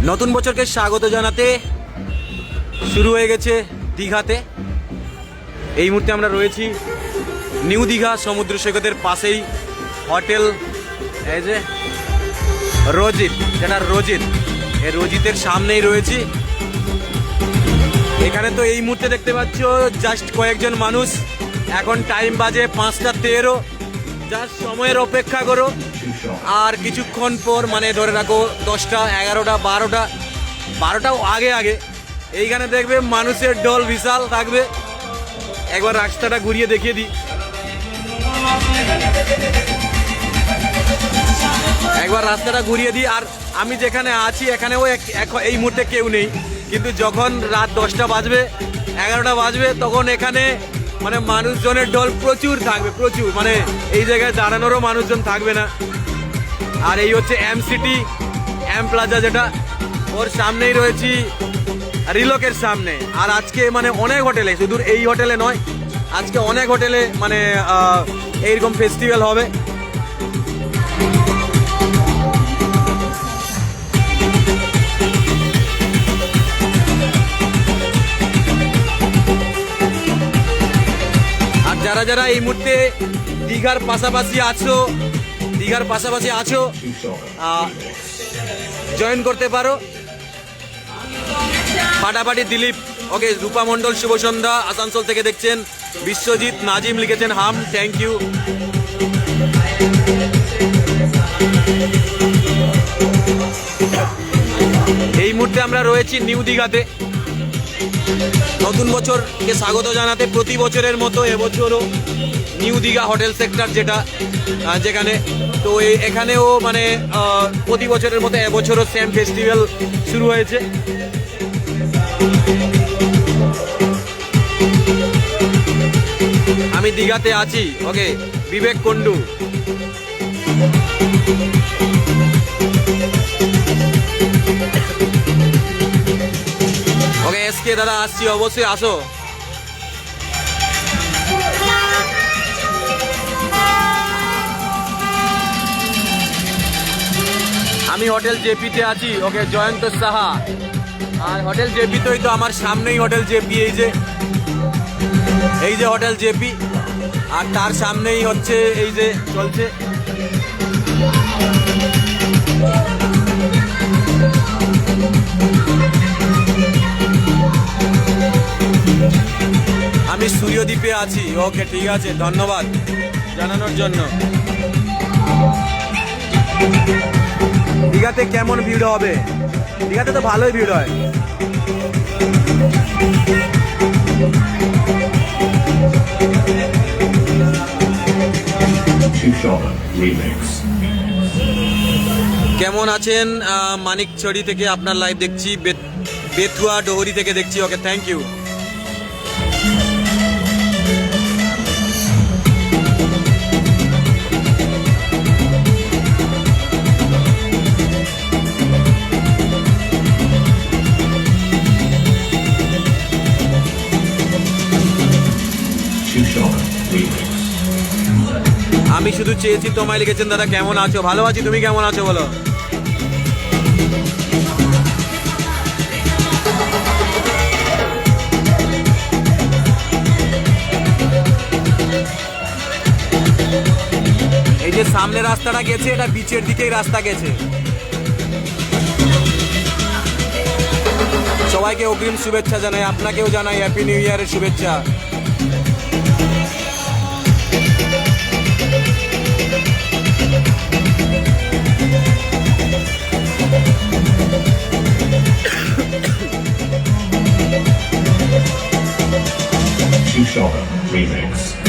নতুন বছরকে স্বাগত জানাতে শুরু হয়ে গেছে দীঘাতে। এই মুহূর্তে আমরা রয়েছি নিউ দীঘা সমুদ্র সৈকতের পাশেই হোটেল এই যে রোজিত, যেটা রোজিত, এই রোজিতের সামনেই রয়েছি। এখানে তো এই মুহূর্তে দেখতে পাচ্ছ জাস্ট কয়েকজন মানুষ। এখন টাইম বাজে 5:13। জাস্ট সময়ের অপেক্ষা করো, আর কিছুক্ষণ পর মানে ধরে রাখো 10টা 11টা 12টাও আগে এইখানে দেখবে মানুষের ঢল বিশাল থাকবে। একবার রাস্তাটা ঘুরিয়ে দেখিয়ে দিই, আর আমি যেখানে আছি এখানেও এই মুহূর্তে কেউ নেই, কিন্তু যখন রাত 10টা বাজবে 11টা বাজবে তখন এখানে মানে মানুষজনের ঢল প্রচুর থাকবে, প্রচুর। মানে এই জায়গায় দাঁড়ানোরও মানুষজন থাকবে না। আর এই হচ্ছে এম সিটি, এম প্লাজা, যেটা ওর সামনেই রয়েছি, রিলকের সামনে। আর আজকে মানে অনেক হোটেলে, শুধু এই হোটেলে নয়, আজকে অনেক হোটেলে মানে এইরকম ফেস্টিভ্যাল হবে। আর যারা যারা এই মুহূর্তে দীঘার পাশাপাশি আছো জয়েন করতে পারো। ফাটাফাটি দিলীপ, ওকে। রূপা মণ্ডল, শুভ সন্ধ্যা, আসানসোল থেকে দেখছেন। বিশ্বজিৎ, নাজিম লিখেছেন হাম, থ্যাংক ইউ। এই মুহূর্তে আমরা রয়েছি নিউ দীঘাতে নতুন বছরকে স্বাগত জানাতে। প্রতি বছরের মতো এবছরও নিউ দীঘা হোটেল সেক্টর, যেখানে তো এখানেও মানে প্রতি বছরের মতো এবছরও সেম ফেস্টিভ্যাল শুরু হয়েছে। আমি দীঘাতে আছি, ওকে। বিবেক কুন্ডু, ওকে। এসকে দাদা, আসছি, অবশ্যই আসো। আমি হোটেল জেপিতে আছি, ওকে। জয়ন্ত সাহা, আর হোটেল জেপিতেই তো আমার সামনেই হোটেল জেপি, এই যে হোটেল জেপি, আর তার সামনেই হচ্ছে এই যে চলছে। আমি সূর্যদ্বীপে আছি, ওকে, ঠিক আছে, ধন্যবাদ জানানোর জন্য। দীঘাতে কেমন ভিড় হবে? দীঘাতে তো ভালোই ভিড় হয়। কেমন আছেন? মানিকছড়ি থেকে আপনার লাইভ দেখছি, বেথুয়া ডোহরি থেকে দেখছি, ওকে, থ্যাংক ইউ। আমি শুধু চেয়েছি তোমায়, লিখেছেন দাদা। কেমন আছো? ভালো আছি, তুমি কেমন আছো বলো? এই যে সামনে রাস্তাটা গেছে, এটা বিচের দিকেই রাস্তা গেছে। সবাইকে অগ্রিম শুভেচ্ছা জানাই, আপনাকেও জানাই হ্যাপি নিউ ইয়ারের শুভেচ্ছা। Remix.